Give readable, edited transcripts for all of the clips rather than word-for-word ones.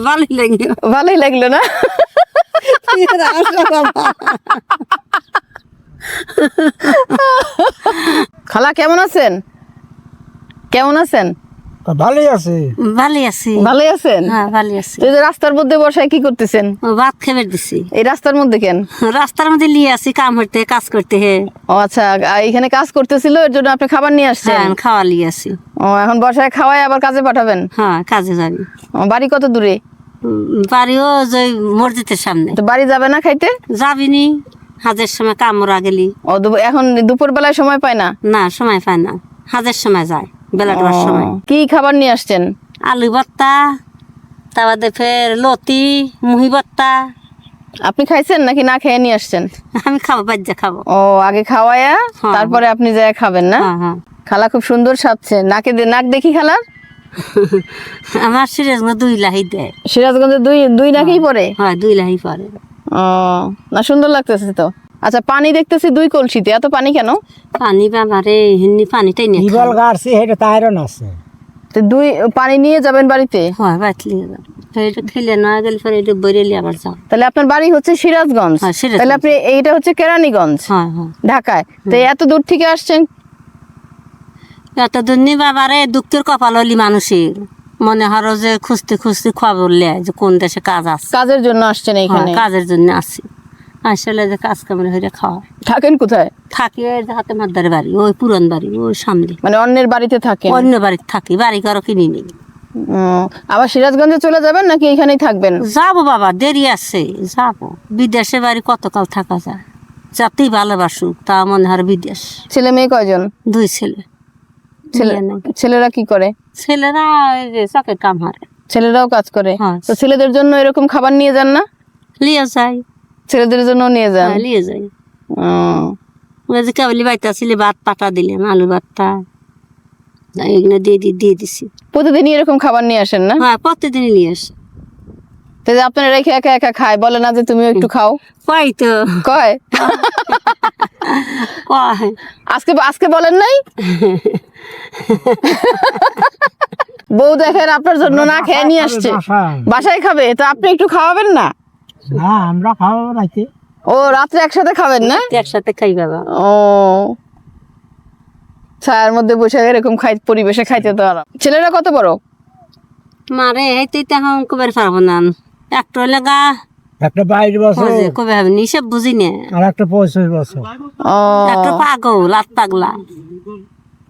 ভালোই লাগলো। ভালোই লাগলো না? খালা কেমন আছেন? কেমন আছেন? ভালোই আছে। ভালোই আছি। ভালোই আছেন? হ্যাঁ ভালোই আছি। তো এই যে রাস্তার মধ্যে বসায় কি করতেছেন? ভাত খেয়ে দিছি। এই রাস্তার মধ্যে কেন? রাস্তার মধ্যে নিয়ে আসি কাম হইতে, কাজ করতে। হে ও আচ্ছা, এখানে কাজ করতেছিল, এর জন্য আপনি খাবার নিয়ে আসছেন? হ্যাঁ খাওয়া নিয়ে আসি। ও এখন বসায় খাওয়ায় আবার কাজে পাঠাবেন? হ্যাঁ কাজে যাবি। ও, বাড়ি কত দূরে? বাড়িও যে মসজিদের সামনে। তো বাড়ি যাবে না খাইতে? যাবিনি, হাজের সময় কামরা গেলি। ও এখন দুপুর বেলায় সময় পায় না? না সময় পায় না, হাজের সময় যায়, বেলা দেওয়ার সময়। কি খাবার নিয়ে আসছেন? আলু ভর্তা, তারপরে ফের লতি, মুহি ভর্তা। আপনি খাইছেন নাকি না খেয়ে নিয়ে আসছেন? আমি খাবো, বাজ্যা খাবো। ও আগে খাওয়ায়া হ্যাঁ। তারপরে আপনি যা খাবেন না? হ্যাঁ হ্যাঁ। খালা খুব সুন্দর সাজছে, নাক দেখি খালার। আমার সিরিয়াসগঞ্জ 2 লাহি দেয়। সিরাজগঞ্জে দুই নাকেই পরে? হয় 2 লাহি পরে। ও না, সুন্দর লাগতেছে তো। আচ্ছা, পানি দেখতেছি 2 কলসিতে, এত পানি কেন? পানি বাবারে, হিন্নি পানিটাই নিয়ে টিবল গাড়ছি, এটা তো আয়রন আছে। তো পানি নিয়ে যাবেন বাড়িতে? হয় বাতলি এটা খেলে না গেলে পরে এটা বইরেলি আবার যাও। তাহলে আপনার বাড়ি হচ্ছে সিরাজগঞ্জ? হ্যাঁ, সিরাজগঞ্জ। তাহলে আপনি এইটা হচ্ছে কেরানীগঞ্জ হ্যাঁ হ্যাঁ। ঢাকায়, তো এত দূর থেকে আসছেন? এত দুর্নি বাবারে, দুঃখের কপাল হলি মানুষের। মনে হরো যে খুঁজতে খুঁজতে খবর লেয় যে কোন দেশে কাজ আছে। কাজের জন্য আসছেন এখানে? হ্যাঁ, কাজের জন্য আসি। আসলে যে কাজ কামড়ে হইলে খাওয়া। থাকেন কোথায়? থাকি ওই যে হাতে মাদ্দারে বাড়ি, ওই পুরান বাড়ি, ওই সামনে। মানে অন্যের বাড়িতে থাকেন? অন্য বাড়িতে থাকি, বাড়ি কারো কিনি নেই। আবার সিরাজগঞ্জে চলে যাবেন নাকি এখানেই থাকবেন? যাবো বাবা, দেরি আছে, যাবো। বিদেশে বাড়ি কতকাল থাকা যায়, যাতেই ভালোবাসুক তা মনে হয় বিদেশ। ছেলে মেয়ে কয়জন? 2 ছেলে। বিয়ে নাই। ছেলেরা কি করে? ছেলেরা এই যে চাকের কাম হারে। ছেলেরাও কাজ করে? হ্যাঁ। তো ছেলেদের জন্য এরকম খাবার নিয়ে যান না? লিয়ে যাই। ছেলেদের জন্য নিয়ে যান? হ্যাঁ, লিয়ে যাই। ও, ওই যে কেবলি বাইতে আসলে ভাত পাটা দিলেন, আলু ভাতটা এগুলো দিয়ে দিছি। প্রতিদিনই এরকম খাবার নিয়ে আসেন না? হ্যাঁ প্রতিদিনই নিয়ে আসি। তো যে আপনারা রেখে একা একা খায়, বলে না যে তুমিও একটু খাও? কয় তো কয়? কয়। আজকে বলেন নাই? বউ দেখেন আপনার জন্য না খেয়ে নিয়ে আসছে, বাসায় খাবে, তো আপনি একটু খাওয়াবেন না? না, আমরা খাবো রাইতে। ও রাত্রে একসাথে খাবেন না? একসাথে খাই বাবা। ও ছায়ার মধ্যে বসে এরকম পরিবেশে খাইতে তো আরাম। ছেলেরা কত বড়? মারে হেঁটে এখন কবে পারবো না, একটা লেগা একটা 22 বছর, কবে হবে নি সব বুঝি না। আর একটা 25 বছর। ও একটা পাগল, লাত পাগলা,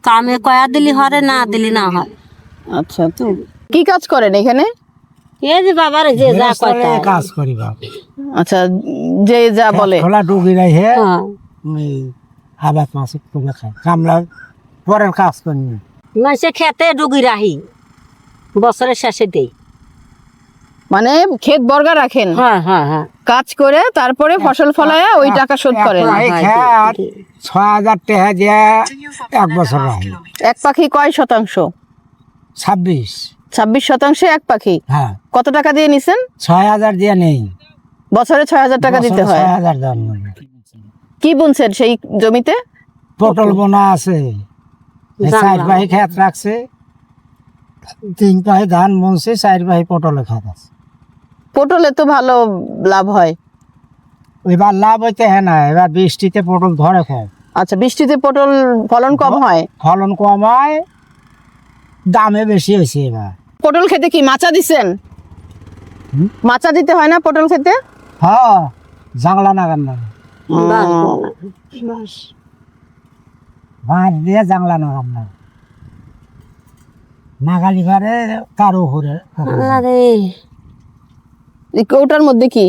কামে কয়া দিলি হরে, না দিলি না হয়। আচ্ছা, তো কি কাজ করেন এখানে? এই যে বাবার যে যা কয় তাই। কাজ করি বাবা। আচ্ছা, যে যা বলে। খোলা ডুগি রাই হে, হ্যাঁ। আবাদ মাছ তুলে খায়, কামলা পরের কাজ করি না। না সে খেতে ডুগি রাহি, বছরের শেষে দেই। মানে ক্ষেত বর্গা রাখেন? হ্যাঁ হ্যাঁ হ্যাঁ। কাজ করে তারপরে ফসল ফলায় ওই টাকা শোধ করেন? এই খেত 6000 টাকা দিয়ে 1 বছর রাখি। এক পাখি কয় শতাংশ? 26। 26% এক পাখি। হ্যাঁ, কত টাকা দিয়ে নিছেন? 6000 দিয়ে নেই, বছরে 6000 টাকা দিতে হয়। 6000 দেওয়ার মধ্যে। কি বুনছেন সেই জমিতে? পটল বোনা আছে, 4 পাহি খেত রাখছে, 3 পাহি ধান বুনছে, 4 পাহি পটলে খেত আছে। পটলে তো ভালো লাভ হয়। এবার লাভ হইতে হ্যাঁ না, এবার বৃষ্টিতে পটল ধরে খায়। আচ্ছা, বৃষ্টিতে পটল ফলন কম হয়? ফলন কম হয়, দামে বেশি হয়েছে এবার। পটল খেতে কি মাচা দিছেন? মাচা দিতে হয় না পটল খেতে? হ্যাঁ, জাংলা নাগান না, বাঁশ দিয়ে জাংলা নাগান না, নাগালি পারে কারো ঘুরে। ওটার মধ্যে কি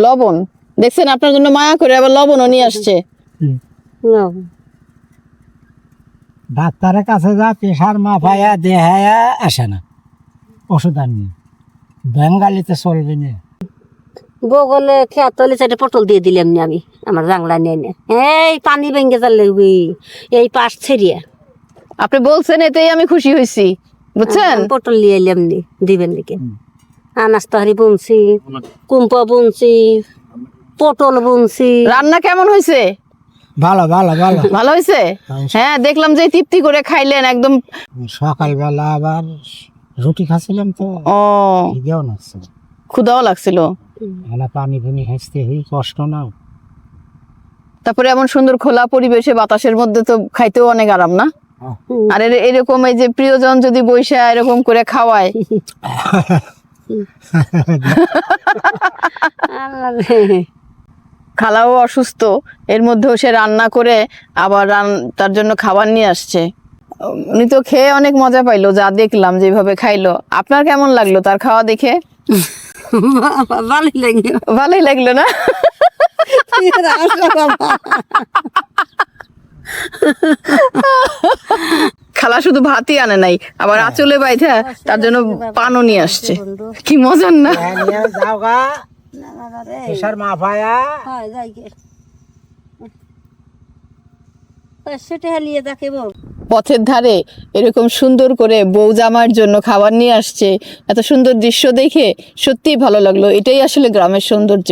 লবণ? দেখছেন, আপনার জন্য মায়া করে আবার লবণও নিয়ে আসছে। ডাক্তারের কাছে যা প্রেশার মাপায়া দেহায়া আসে না, ওষুধ আনি বেঙ্গালিতে চলবে না। বগলে খেত হলে সেটা পটল দিয়ে দিলাম নি আমি, আমার জাংলা নিয়ে নে। এই পানি ভেঙে যালে এই পাশ ছেড়িয়ে আপনি বলছেন, এতেই আমি খুশি হয়েছি, বুঝছেন? পটল নিয়ে এলাম নি, দিবেন নাকি? আনাজ তহারি বুনছি, কুম্পা বুনছি, পটল বুনছি। রান্না কেমন হয়েছে? ভালো ভালো ভালো ভালো হয়েছে? হ্যাঁ, দেখলাম যে তৃপ্তি করে খাইলেন একদম। সকালবেলা আবার রুটি খাচ্ছিলাম তো ও খিদেও লাগছে, ক্ষুধাও লাগছিল। এলা পানি ফানি হাসতে কষ্ট না। তারপরে এমন সুন্দর খোলা পরিবেশে বাতাসের মধ্যে তো খাইতেও অনেক আরাম না? আর এরকম এই যে প্রিয়জন যদি বইসা এরকম করে খাওয়ায়, আল্লাহ রে। খালাও অসুস্থ, এর মধ্যেও সে রান্না করে আবার তার জন্য খাবার নিয়ে আসছে। উনি তো খেয়ে অনেক মজা পাইলো, যা দেখলাম যেভাবে খাইলো। আপনার কেমন লাগলো তার খাওয়া দেখে? ভালোই লাগে। ভালোই লাগলো না? খালা শুধু ভাতই আনে নাই, আবার আঁচলে বাইধা তার জন্য পানও নিয়ে আসছে। কি মজার না? যাও গা এসার মা ভায়া। সেটা হালিয়ে যাকে বল। পথের ধারে এরকম সুন্দর করে বউ জামার জন্য খাবার নিয়ে আসছে, এত সুন্দর দৃশ্য দেখে সত্যিই ভালো লাগলো। এটাই আসলে গ্রামের সৌন্দর্য।